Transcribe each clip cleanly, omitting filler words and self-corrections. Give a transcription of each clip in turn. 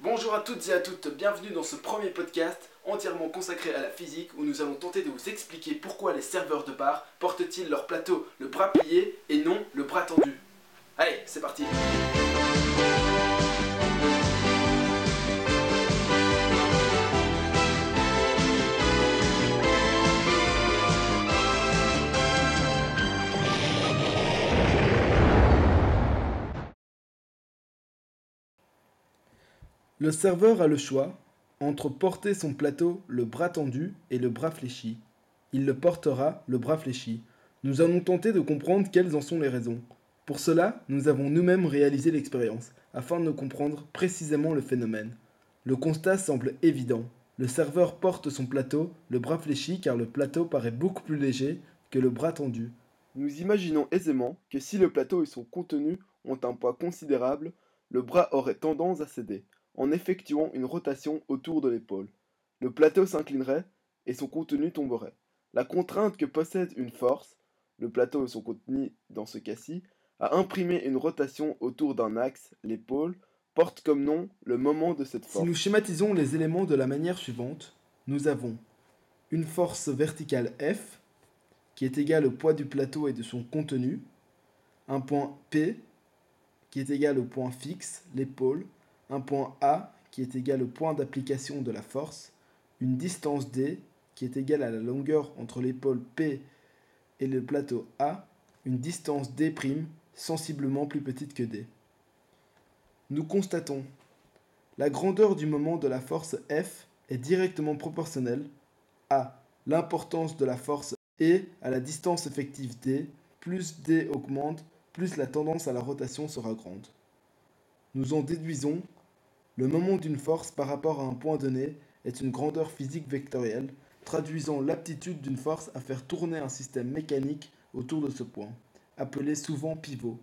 Bonjour à toutes et à toutes, bienvenue dans ce premier podcast entièrement consacré à la physique où nous allons tenter de vous expliquer pourquoi les serveurs de bar portent-ils leur plateau le bras plié et non le bras tendu. Allez, c'est parti. Le serveur a le choix entre porter son plateau le bras tendu et le bras fléchi. Il le portera le bras fléchi. Nous allons tenter de comprendre quelles en sont les raisons. Pour cela, nous avons nous-mêmes réalisé l'expérience, afin de comprendre précisément le phénomène. Le constat semble évident. Le serveur porte son plateau le bras fléchi car le plateau paraît beaucoup plus léger que le bras tendu. Nous imaginons aisément que si le plateau et son contenu ont un poids considérable, le bras aurait tendance à céder en effectuant une rotation autour de l'épaule. Le plateau s'inclinerait et son contenu tomberait. La contrainte que possède une force, le plateau et son contenu dans ce cas-ci, à imprimer une rotation autour d'un axe, l'épaule, porte comme nom le moment de cette force. Si nous schématisons les éléments de la manière suivante, nous avons une force verticale F, qui est égale au poids du plateau et de son contenu, un point P, qui est égal au point fixe, l'épaule, un point A qui est égal au point d'application de la force, une distance D qui est égale à la longueur entre l'épaule P et le plateau A, une distance D' sensiblement plus petite que D. Nous constatons la grandeur du moment de la force F est directement proportionnelle à l'importance de la force et à la distance effective D. Plus D augmente, plus la tendance à la rotation sera grande. Nous en déduisons le moment d'une force par rapport à un point donné est une grandeur physique vectorielle, traduisant l'aptitude d'une force à faire tourner un système mécanique autour de ce point, appelé souvent pivot.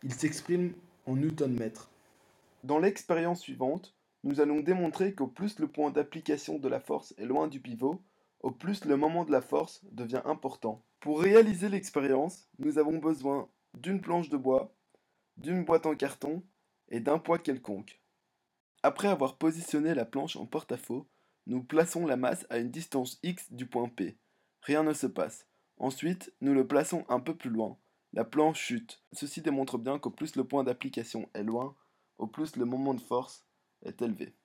Il s'exprime en newton-mètre. Dans l'expérience suivante, nous allons démontrer qu'au plus le point d'application de la force est loin du pivot, au plus le moment de la force devient important. Pour réaliser l'expérience, nous avons besoin d'une planche de bois, d'une boîte en carton et d'un poids quelconque. Après avoir positionné la planche en porte-à-faux, nous plaçons la masse à une distance x du point P. Rien ne se passe. Ensuite, nous le plaçons un peu plus loin. La planche chute. Ceci démontre bien qu'au plus le point d'application est loin, au plus le moment de force est élevé.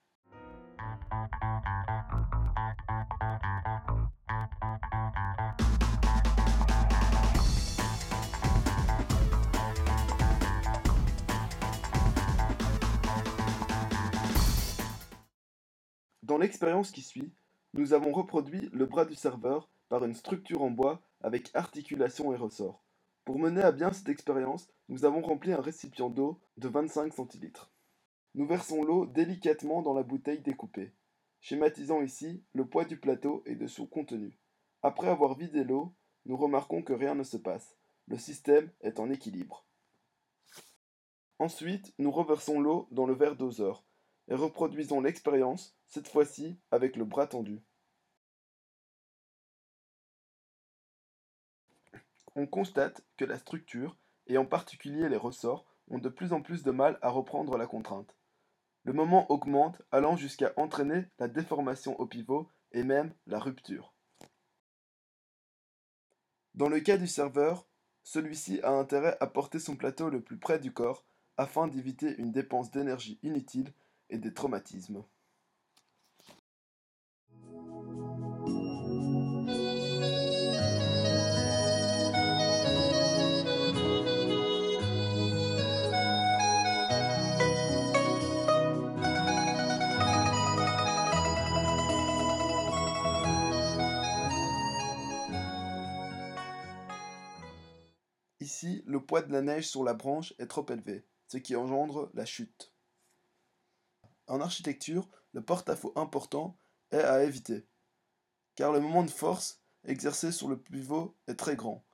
Dans l'expérience qui suit, nous avons reproduit le bras du serveur par une structure en bois avec articulation et ressort. Pour mener à bien cette expérience, nous avons rempli un récipient d'eau de 25 centilitres. Nous versons l'eau délicatement dans la bouteille découpée, schématisant ici le poids du plateau et de son contenu. Après avoir vidé l'eau, nous remarquons que rien ne se passe. Le système est en équilibre. Ensuite, nous reversons l'eau dans le verre doseur et reproduisons l'expérience, cette fois-ci avec le bras tendu. On constate que la structure, et en particulier les ressorts, ont de plus en plus de mal à reprendre la contrainte. Le moment augmente, allant jusqu'à entraîner la déformation au pivot et même la rupture. Dans le cas du serveur, celui-ci a intérêt à porter son plateau le plus près du corps afin d'éviter une dépense d'énergie inutile et des traumatismes. Ici, le poids de la neige sur la branche est trop élevé, ce qui engendre la chute. En architecture, le porte-à-faux important est à éviter, car le moment de force exercé sur le pivot est très grand.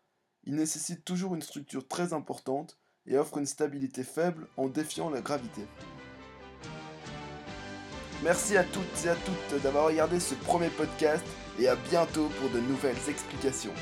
Il nécessite toujours une structure très importante et offre une stabilité faible en défiant la gravité. Merci à toutes et à toutes d'avoir regardé ce premier podcast et à bientôt pour de nouvelles explications.